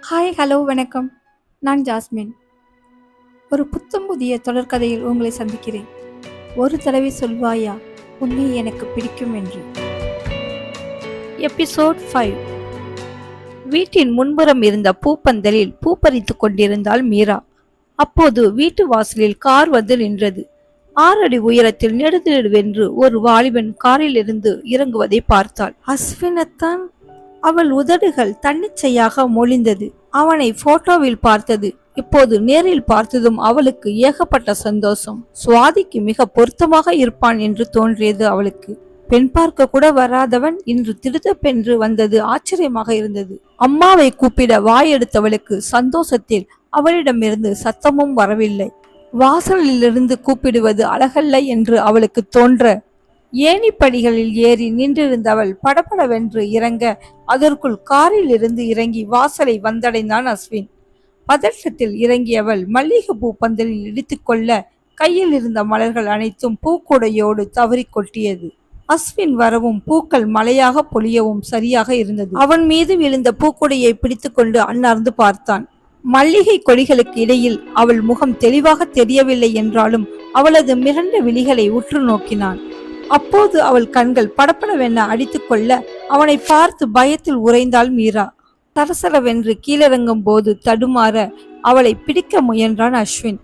Hi hello வணக்கம். நான் jasmine. ஒரு புத்தம் புதிய தொடர்கதையில் உங்களை சந்திக்கிறேன். ஒரு தடவை சொல்வாயா உன்னை எனக்கு பிடிக்கும் என்று. எபிசோட் 5. வீட்டின் முன்புறம் இருந்த பூப்பந்தலில் பூ பறித்துக் கொண்டிருந்தாள் மீரா. அப்போது வீட்டு வாசலில் கார் வந்து நின்றது. 6 அடி உயரத்தில் நெடுநெடுவென்று ஒரு வாலிபன் காரில் இருந்து இறங்குவதை பார்த்தாள். அஸ்வினத்தான். அவள் உதடுகள் தன்னிச்சையாக மொழிந்தது. அவனை போட்டோவில் பார்த்தது, இப்போது நேரில் பார்த்ததும் அவளுக்கு ஏகப்பட்ட சந்தோஷம். சுவாதிக்கு மிக பொருத்தமாக இருப்பான் என்று தோன்றியது அவளுக்கு. பெண் பார்க்க கூட வராதவன் இன்று திடுதப்பென்று வந்தது ஆச்சரியமாக இருந்தது. அம்மாவை கூப்பிட வாயெடுத்தவளுக்கு சந்தோஷத்தில் அவளிடமிருந்து சத்தமும் வரவில்லை. வாசலிலிருந்து கூப்பிடுவது அழகல்ல என்று அவளுக்கு தோன்ற ஏணிப்படிகளில் ஏறி நின்றிருந்தவள் படபடவென்று இறங்க அதற்குள் காரில் இருந்து இறங்கி வாசலை வந்தடைந்தான் அஸ்வின். பதற்றத்தில் இறங்கியவள் மல்லிகைப்பூ பந்தலில் இடித்துக்கொள்ள கையில் இருந்த மலர்கள் அனைத்தும் பூக்கூடையோடு தவறி கொட்டியது. அஸ்வின் வரவும் பூக்கள் மழையாக பொழியவும் சரியாக இருந்தது. அவன் மீது விழுந்த பூக்கூடையை பிடித்துக்கொண்டு அன்னார்ந்து பார்த்தான். மல்லிகை கொடிகளுக்கு இடையில் அவள் முகம் தெளிவாக தெரியவில்லை என்றாலும் அவளது மிரண்ட விழிகளை உற்று நோக்கினான். அப்போது அவள் கண்கள் படப்படவென அடித்துக் கொள்ள அவனை பார்த்து பயத்தில் உறைந்தாள் மீரா. சரசரவென்று கீழிறங்கும் போது தடுமாற அவளை பிடிக்க முயன்றான் அஸ்வின்.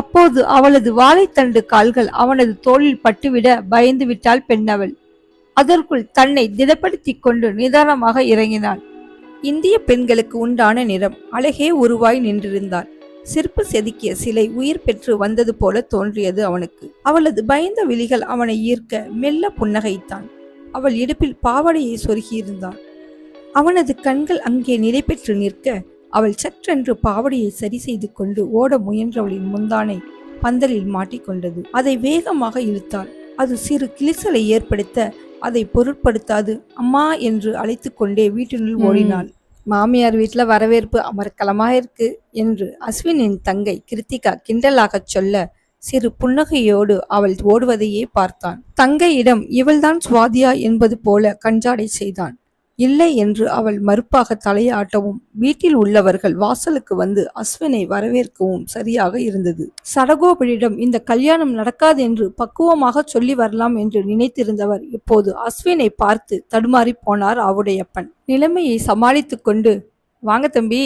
அப்போது அவளது வாழைத்தண்டு கால்கள் அவனது தோளில் பட்டுவிட பயந்து விட்டாள் பெண்ணவள். அதற்குள் தன்னை திடப்படுத்தி கொண்டு நிதானமாக இறங்கினாள். இந்திய பெண்களுக்கு உண்டான நிறம் அழகே உருவாய் நின்றிருந்தாள். சிற்பு செதுக்கிய சிலை உயிர் பெற்று வந்தது போல தோன்றியது அவனுக்கு. அவளது பயந்த விழிகள் அவனை ஈர்க்க மெல்ல புன்னகைத்தான். அவள் இடுப்பில் பாவாடையை சொருகியிருந்தாள். அவனது கண்கள் அங்கே நிலை பெற்று நிற்க அவள் சற்றென்று பாவாடையை சரி செய்து கொண்டு ஓட முயன்றவளின் முந்தானை பந்தலில் மாட்டிக்கொண்டது. அதை வேகமாக இழுத்தாள். அது சிறு கிளிசலை ஏற்படுத்த அதை பொருட்படுத்தாது அம்மா என்று அழைத்து கொண்டே வீட்டினுள் ஓடினாள். மாமியார் வீட்டுல வரவேற்பு அமர்க்கலமா இருக்கு என்று அஸ்வினின் தங்கை கிருத்திகா கிண்டலாகச் சொல்ல சிறு புன்னகையோடு அவள் ஓடுவதையே பார்த்தான். தங்கையிடம் இவள்தான் சுவாதியா என்பது போல கஞ்சாடை செய்தான். இல்லை என்று அவள் மறுப்பாக தலையாட்டவும் வீட்டில் உள்ளவர்கள் வாசலுக்கு வந்து அஸ்வினை வரவேற்கவும் சரியாக இருந்தது. சடகோபனிடம் இந்த கல்யாணம் நடக்காது என்று பக்குவமாக சொல்லி வரலாம் என்று நினைத்திருந்தவர் இப்போது அஸ்வினை பார்த்து தடுமாறி போனார் ஆவுடையப்பன். நிலைமையை சமாளித்து கொண்டு, வாங்க தம்பி,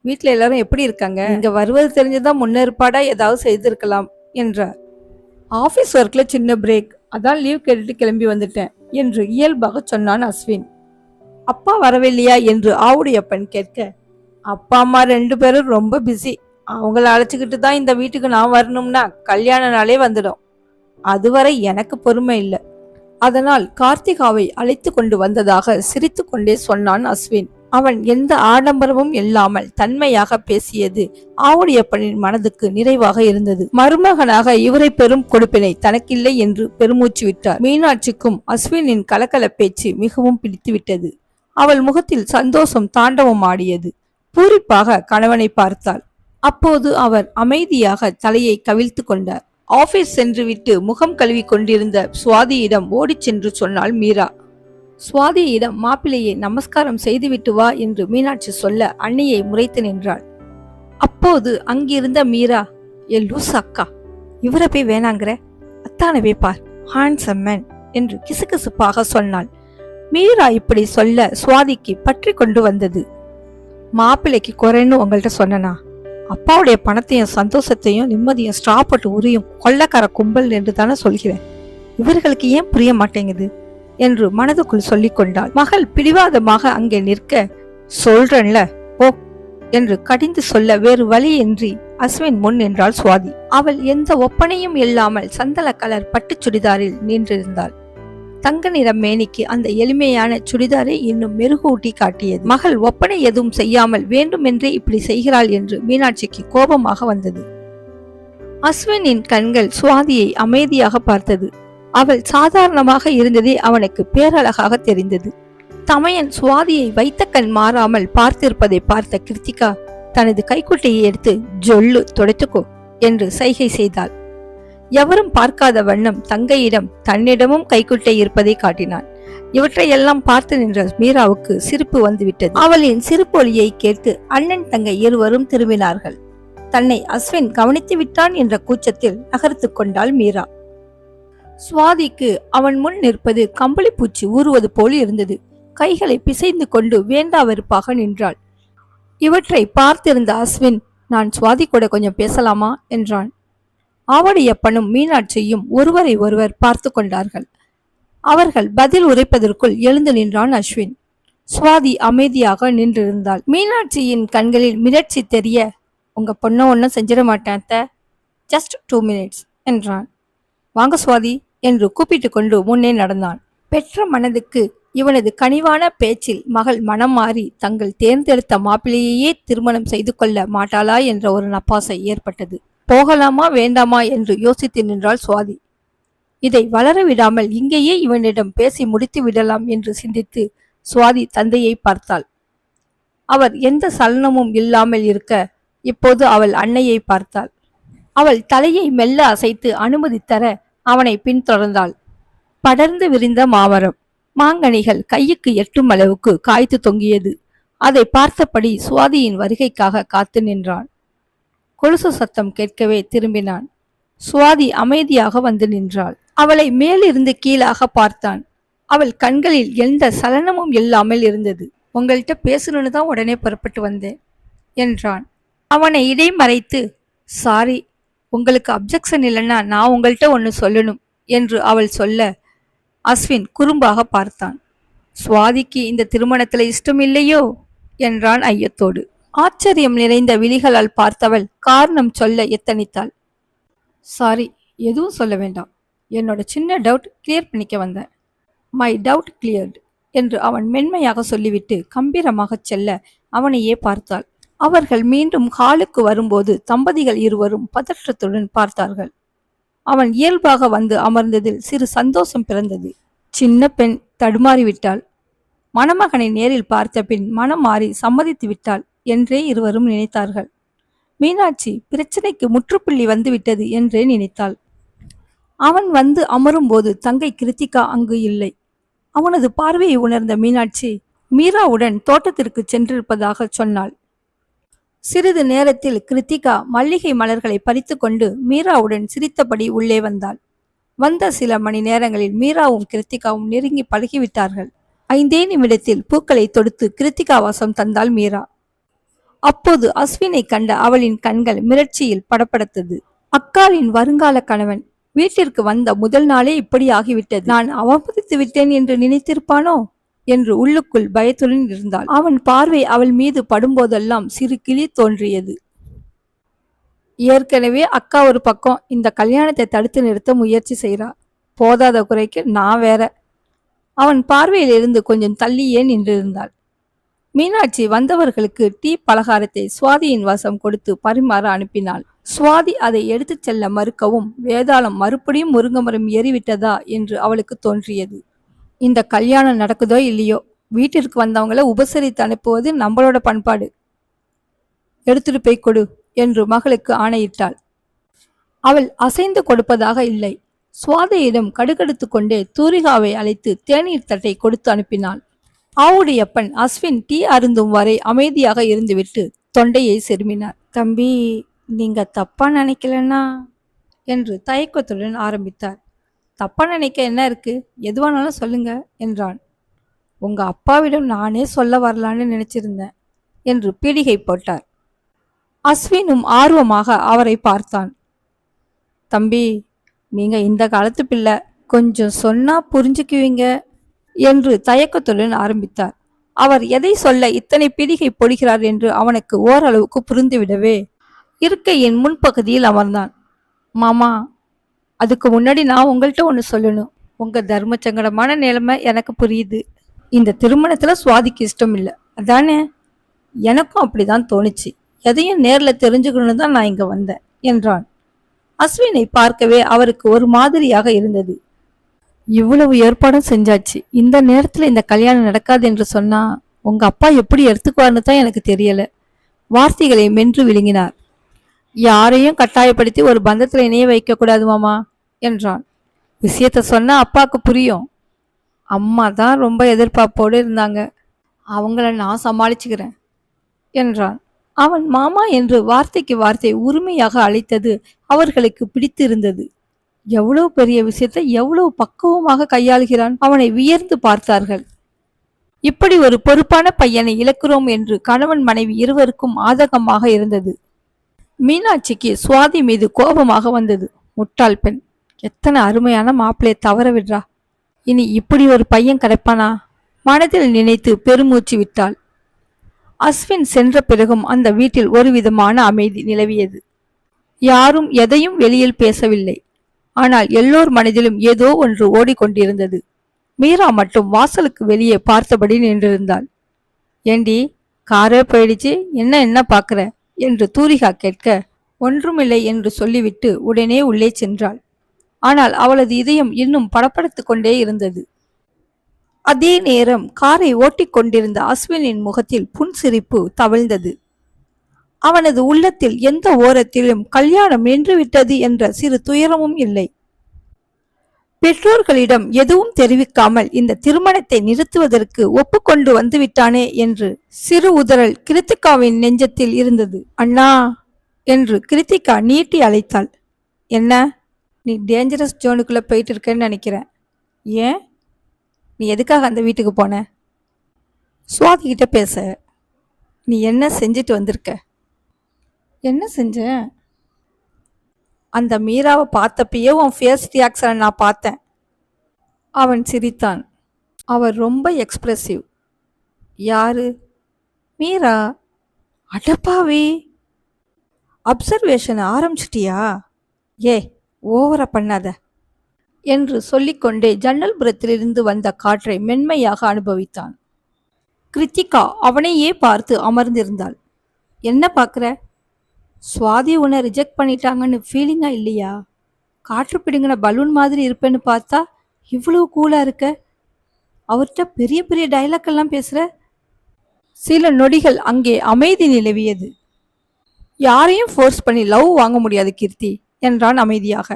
வீட்டுல எல்லாரும் எப்படி இருக்காங்க? இங்க வருவது தெரிஞ்சுதான் முன்னேற்பாடா ஏதாவது செய்திருக்கலாம் என்றார். ஆபீஸ் ஒர்க்ல சின்ன பிரேக், அதான் லீவ் கேட்டுட்டு கிளம்பி வந்துட்டேன் என்று இயல்பாக சொன்னான் அஸ்வின். அப்பா வரவில்லையா என்று ஆவுடையப்பன் கேட்க, அப்பா அம்மா 2 பேரும் ரொம்ப பிஸி. அவங்கள அழைச்சிக்கிட்டு தான் இந்த வீட்டுக்கு நான் வரணும்னா கல்யாண நாளே வந்துடும். அதுவரை எனக்கு பொறுமை இல்லை. அதனால் கார்த்திகாவை அழைத்து கொண்டு வந்ததாக சிரித்து கொண்டே சொன்னான் அஸ்வின். அவன் எந்த ஆடம்பரமும் இல்லாமல் தன்மையாக பேசியது ஆவுடையப்பனின் மனதுக்கு நிறைவாக இருந்தது. மருமகனாக இவரை பெரும் கொடுப்பினை தனக்கில்லை என்று பெருமூச்சு விட்டார். மீனாட்சிக்கும் அஸ்வினின் கலகல பேச்சு மிகவும் பிடித்துவிட்டது. அவள் முகத்தில் சந்தோஷம் தாண்டவம் ஆடியது. பூரிப்பாக கணவனை பார்த்தாள். அப்போது அவர் அமைதியாக தலையை கவிழ்த்து கொண்டார். ஆபீஸ் சென்று விட்டு முகம் கழுவி கொண்டிருந்த சுவாதியிடம் ஓடிச் சென்று சொன்னாள் மீரா. சுவாதியிடம் மாப்பிள்ளையை நமஸ்காரம் செய்துவிட்டு வா என்று மீனாட்சி சொல்ல அண்ணியை முறைத்து நின்றாள். அப்போது அங்கிருந்த மீரா, எ லூஸ் அக்கா, இவரை போய் வேணாங்கிற, அத்தானவே பார், ஹாண்ட்ஸம் மேன் என்று கிசுகிசுப்பாக சொன்னாள். மீரா இப்படி சொல்ல சுவாதிக்கு பற்றி கொண்டு வந்தது. மாப்பிள்ளைக்கு குறைன்னு உங்கள்கிட்ட சொன்னா, அப்பாவுடைய பணத்தையும் சந்தோஷத்தையும் நிம்மதியும் ஸ்டாப்பட்டு உரியும் கொள்ளக்கார கும்பல் என்று தானே சொல்கிறேன். இவர்களுக்கு ஏன் புரிய மாட்டேங்குது என்று மனதுக்குள் சொல்லிக் கொண்டாள். மகள் பிடிவாதமாக அங்கே நிற்க, சொல்றேன்ல ஓ என்று கடிந்து சொல்ல வேறு வழியின்றி அஸ்வின் முன் நின்றாள் சுவாதி. அவள் எந்த ஒப்பனையும் இல்லாமல் சந்தன கலர் பட்டு சுடிதாரில் நின்றிருந்தாள். தங்க நிற மேனிக்கு அந்த எளிமையான சுடிதாரை இன்னும் மெருகூட்டி காட்டியது. மகள் ஒப்பனை எதுவும் செய்யாமல் வேண்டுமென்றே இப்படி செய்கிறாள் என்று மீனாட்சிக்கு கோபமாக வந்தது. அஸ்வினின் கண்கள் சுவாதியை அமைதியாக பார்த்தது. அவள் சாதாரணமாக இருந்ததே அவனுக்கு பேரழகாக தெரிந்தது. தமையன் சுவாதியை வைத்த கண் மாறாமல் பார்த்திருப்பதை பார்த்த கிருத்திகா தனது கைக்குட்டையை எடுத்து ஜொல்லு துடைத்துக்கோ என்று சைகை செய்தாள். எவரும் பார்க்காத வண்ணம் தங்கையிடம் தன்னிடமும் கைக்குட்டை இருப்பதை காட்டினான். இவற்றையெல்லாம் பார்த்து நின்ற மீராவுக்கு சிரிப்பு வந்துவிட்டது. அவளின் சிரிப்பொலியை கேட்டு அண்ணன் தங்கை இருவரும் திரும்பினார்கள். தன்னை அஸ்வின் கவனித்து விட்டான் என்ற கூச்சத்தில் நகர்த்து கொண்டாள் மீரா. சுவாதிக்கு அவன் முன் நிற்பது கம்பளி பூச்சி ஊறுவது போல் இருந்தது. கைகளை பிசைந்து கொண்டு வேண்டா வெறுப்பாக நின்றாள். இவற்றை பார்த்திருந்த அஸ்வின், நான் சுவாதி கூட கொஞ்சம் பேசலாமா என்றான். ஆவடியப்பனும் மீனாட்சியும் ஒருவரை ஒருவர் பார்த்து கொண்டார்கள். அவர்கள் பதில் உரைப்பதற்குள் எழுந்து நின்றான் அஸ்வின். சுவாதி அமைதியாக நின்றிருந்தாள். மீனாட்சியின் கண்களில் மிரட்சி தெரிய, உங்க பொண்ண ஒன்னும் செஞ்சிட மாட்டேன், ஜஸ்ட் 2 minutes என்றான். வாங்க சுவாதி என்று கூப்பிட்டு கொண்டு முன்னே நடந்தான். பெற்ற மனதுக்கு இவனது கனிவான பேச்சில் மகள் மனம் மாறி தங்கள் தேர்ந்தெடுத்த மாப்பிள்ளையே திருமணம் செய்து கொள்ள மாட்டாளா என்ற ஒரு நப்பாசை ஏற்பட்டது. போகலாமா வேண்டாமா என்று யோசித்து நின்றாள் சுவாதி. இதை வளர விடாமல் இங்கேயே இவனிடம் பேசி முடித்து விடலாம் என்று சிந்தித்து சுவாதி தந்தையை பார்த்தாள். அவர் எந்த சலனமும் இல்லாமல் இருக்க இப்போது அவள் அன்னையை பார்த்தாள். அவள் தலையை மெல்ல அசைத்து அனுமதி தர அவனை பின்தொடர்ந்தாள். படர்ந்து விரிந்த மாமரம், மாங்கனிகள் கையுக்கு எட்டும் அளவுக்கு காய்த்து தொங்கியது. அதை பார்த்தபடி சுவாதியின் வருகைக்காக காத்து நின்றான். கொலுசு சத்தம் கேட்கவே திரும்பினான். சுவாதி அமைதியாக வந்து நின்றாள். அவளை மேலிருந்து கீழாக பார்த்தான். அவள் கண்களில் எந்த சலனமும் இல்லாமல் இருந்தது. உங்கள்கிட்ட பேசணுன்னு தான் உடனே புறப்பட்டு வந்தேன் என்றான். அவனை இடைமறைத்து, சாரி, உங்களுக்கு அப்ஜெக்ஷன் இல்லைன்னா நான் உங்கள்கிட்ட ஒன்று சொல்லணும் என்று அவள் சொல்ல அஸ்வின் குறும்பாக பார்த்தான். சுவாதிக்கு இந்த திருமணத்துல இஷ்டம் இல்லையோ என்றான் ஐயத்தோடு. ஆச்சரியம் நிறைந்த விழிகளால் பார்த்தவள் காரணம் சொல்ல எத்தனித்தாள். சாரி, எதுவும் சொல்ல வேண்டாம். என்னோட சின்ன டவுட் கிளியர் பண்ணிக்க வந்தேன். மை டவுட் கிளியர்டு என்று அவன் மென்மையாக சொல்லிவிட்டு கம்பீரமாக செல்ல அவனையே பார்த்தாள். அவர்கள் மீண்டும் ஹாலுக்கு வரும்போது தம்பதிகள் இருவரும் பதற்றத்துடன் பார்த்தார்கள். அவன் இயல்பாக வந்து அமர்ந்ததில் சிறு சந்தோஷம் பிறந்தது. சின்ன பெண் தடுமாறிவிட்டாள். மணமகனை நேரில் பார்த்த பின் மனம் மாறி சம்மதித்து விட்டாள் என்றே இருவரும் நினைத்தார்கள். மீனாட்சி பிரச்சனைக்கு முற்றுப்புள்ளி வந்துவிட்டது என்றே நினைத்தாள். அவன் வந்து அமரும்போது தங்கை கிருத்திகா அங்கு இல்லை. அவனது பார்வையை உணர்ந்த மீனாட்சி மீராவுடன் தோட்டத்திற்கு சென்றிருப்பதாக சொன்னாள். சிறிது நேரத்தில் கிருத்திகா மல்லிகை மலர்களை பறித்து கொண்டு மீராவுடன் சிரித்தபடி உள்ளே வந்தாள். வந்த சில மணி நேரங்களில் மீராவும் கிருத்திகாவும் நெருங்கி பழகிவிட்டார்கள். 5 நிமிடத்தில் பூக்களை தொடுத்து கிருத்திகா வாசம் தந்தாள் மீரா. அப்போது அஸ்வினை கண்ட அவளின் கண்கள் மிரட்சியில் படபடத்தது. அக்காளின் வருங்கால கணவன் வீட்டிற்கு வந்த முதல் நாளே இப்படி ஆகிவிட்டது. நான் அவமதித்து விட்டேன் என்று நினைத்திருப்பானோ என்று உள்ளுக்குள் பயத்துடன் இருந்தாள். அவன் பார்வை அவள் மீது படும்போதெல்லாம் சிறு கிளி தோன்றியது. ஏற்கனவே அக்கா ஒரு பக்கம் இந்த கல்யாணத்தை தடுத்து நிறுத்த முயற்சி செய்றா. போதாத குறைக்கு நான் வேற. அவன் பார்வையில் இருந்து கொஞ்சம் தள்ளியே நின்றிருந்தாள். மீனாட்சி வந்தவர்களுக்கு டீ பலகாரத்தை சுவாதியின் வசம் கொடுத்து பரிமாற அனுப்பினாள். சுவாதி அதை எடுத்துச் செல்ல மறுக்கவும் வேதாளம் மறுபடியும் முருங்கமரம் ஏறிவிட்டதா என்று அவளுக்கு தோன்றியது. இந்த கல்யாணம் நடக்குதோ இல்லையோ, வீட்டிற்கு வந்தவங்களை உபசரித்து அனுப்புவது நம்மளோட பண்பாடு. எடுத்துட்டு போய் கொடு என்று மகளுக்கு ஆணையிட்டாள். அவள் அசைந்து கொடுப்பதாக இல்லை. சுவாதியிடம் கடுகடுத்து கொண்டே தூரிகாவை அழைத்து தேநீர் தட்டை கொடுத்து அனுப்பினாள். ஆவுடையப்பன் அஸ்வின் டீ அருந்தும் வரை அமைதியாக இருந்துவிட்டு தொண்டையை செருமினார். தம்பி, நீங்க தப்பா நினைக்கலன்னா என்று தயக்கத்துடன் ஆரம்பித்தார். தப்பா நினைக்க என்ன இருக்கு, எதுவானாலும் சொல்லுங்க என்றான். உங்க அப்பாவிடம் நானே சொல்ல வரலான்னு நினைச்சிருந்தேன் என்று பீடிகை போட்டார். அஸ்வினும் ஆர்வமாக அவரை பார்த்தான். தம்பி, நீங்க இந்த காலத்து பிள்ளை, கொஞ்சம் சொன்னா புரிஞ்சுக்குவீங்க என்று தயக்கத்துடன் ஆரம்பித்தார். அவர் எதை சொல்ல இத்தனை பீடிகை போடுகிறார் என்று அவனுக்கு ஓரளவுக்கு புரிந்துவிடவே இருக்கையின் முன்பகுதியில் அமர்ந்தான். மாமா, அதுக்கு முன்னாடி நான் உங்கள்கிட்ட ஒன்று சொல்லணும். உங்க தர்ம சங்கடமான நிலைமை எனக்கு புரியுது. இந்த திருமணத்துல சுவாதிக்கு இஷ்டம் இல்லை, அதானே? எனக்கும் அப்படிதான் தோணுச்சு. எதையும் நேர்ல தெரிஞ்சுக்கணும்னு தான் நான் இங்க வந்தேன் என்றான். அஸ்வினை பார்க்கவே அவருக்கு ஒரு மாதிரியாக இருந்தது. இவ்வளவு ஏற்பாடும் செஞ்சாச்சு, இந்த நேரத்துல இந்த கல்யாணம் நடக்காது என்று சொன்னா உங்க அப்பா எப்படி எடுத்துக்குவார்னு தான் எனக்கு தெரியல. வார்த்தைகளை மென்று விழுங்கினார். யாரையும் கட்டாயப்படுத்தி ஒரு பந்தத்துல இணைய வைக்க கூடாது மாமா என்றான். விஷயத்த சொன்னா அப்பாவுக்கு புரியும். அம்மா தான் ரொம்ப எதிர்பார்ப்போடு இருந்தாங்க. அவங்கள நான் சமாளிச்சுக்கிறேன் என்றான். அவன் மாமா என்று வார்த்தைக்கு வார்த்தை உரிமையாக அழைத்தது அவர்களுக்கு பிடித்திருந்தது. எவ்வளவு பெரிய விஷயத்தை எவ்வளவு பக்குவமாக கையாளுகிறான். அவனை வியர்ந்து பார்த்தார்கள். இப்படி ஒரு பொறுப்பான பையனை இழக்கிறோம் என்று கணவன் மனைவி இருவருக்கும் ஆதகமாக இருந்தது. மீனாட்சிக்கு சுவாதி மீது கோபமாக வந்தது. முட்டாள் பெண், எத்தனை அருமையான மாப்பிள்ளையை தவற விடுறா. இனி இப்படி ஒரு பையன் கிடைப்பானா? மனதில் நினைத்து பெருமூச்சு விட்டாள். அஸ்வின் சென்ற பிறகும் அந்த வீட்டில் ஒரு விதமான அமைதி நிலவியது. யாரும் எதையும் வெளியில் பேசவில்லை. ஆனால் எல்லோர் மனதிலும் ஏதோ ஒன்று ஓடிக்கொண்டிருந்தது. மீரா மட்டும் வாசலுக்கு வெளியே பார்த்தபடி நின்றிருந்தாள். ஏண்டி, காரே போயிடுச்சு, என்ன என்ன பார்க்குற என்று தூரிகா கேட்க, ஒன்றுமில்லை என்று சொல்லிவிட்டு உடனே உள்ளே சென்றாள். ஆனால் அவளது இதயம் இன்னும் படபடத்து கொண்டே இருந்தது. அதே நேரம் காரை ஓட்டிக்கொண்டிருந்த அஸ்வினின் முகத்தில் புன்சிரிப்பு தவழ்ந்தது. அவனது உள்ளத்தில் எந்த ஓரத்திலும் கல்யாணம் நின்றுவிட்டது என்ற சிறு துயரமும் இல்லை. பெற்றோர்களிடம் எதுவும் தெரிவிக்காமல் இந்த திருமணத்தை நிறுத்துவதற்கு ஒப்புக்கொண்டு வந்துவிட்டானே என்று சிறு உதறல் கிருத்திகாவின் நெஞ்சத்தில் இருந்தது. அண்ணா என்று கிருத்திகா நீட்டி அழைத்தாள். என்ன, நீ டேஞ்சரஸ் ஜோனுக்குள்ள போயிட்டு இருக்கேன்னு நினைக்கிறேன். ஏன், நீ எதுக்காக அந்த வீட்டுக்கு போன? சுவாதி கிட்ட பேச. நீ என்ன செஞ்சுட்டு வந்திருக்க? என்ன செஞ்ச? அந்த மீராவை பார்த்தப்பயே உன் ஃபேஸ் ரியாக்ஷனை நான் பார்த்தேன். அவன் சிரித்தான். அவர் ரொம்ப எக்ஸ்பிரசிவ். யாரு? மீரா. அடப்பாவே, அப்சர்வேஷன் ஆரம்பிச்சிட்டியா? ஏ, ஓவரா பண்ணாத என்று சொல்லிக்கொண்டே ஜன்னல் புறத்திலிருந்து வந்த காற்றை மென்மையாக அனுபவித்தான். கிருத்திகா அவனையே பார்த்து அமர்ந்திருந்தாள். என்ன பார்க்குற? சுவாதி உன்னை ரிஜெக்ட் பண்ணிட்டாங்கன்னு ஃபீலிங்கா இல்லையா? காற்று பிடுங்கின பலூன் மாதிரி இருப்பேன்னு பார்த்தா இவ்வளவு கூலா இருக்க. அவர்கிட்ட பெரிய பெரிய டைலாக் எல்லாம் பேசுற. சில நொடிகள் அங்கே அமைதி நிலவியது. யாரையும் ஃபோர்ஸ் பண்ணி லவ் வாங்க முடியாது கீர்த்தி என்றான் அமைதியாக.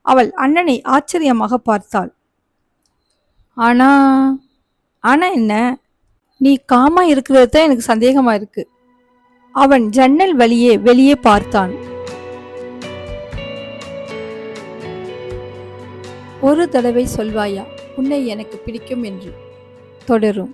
அவள் அண்ணனை ஆச்சரியமாக பார்த்தாள். ஆனா ஆனா என்ன? நீ காமா இருக்கிறது தான் எனக்கு சந்தேகமா இருக்கு. அவன் ஜன்னல் வழியே வெளியே பார்த்தான். ஒரு தடவை சொல்வாயா உன்னை எனக்கு பிடிக்கும் என்று? தொடரும்.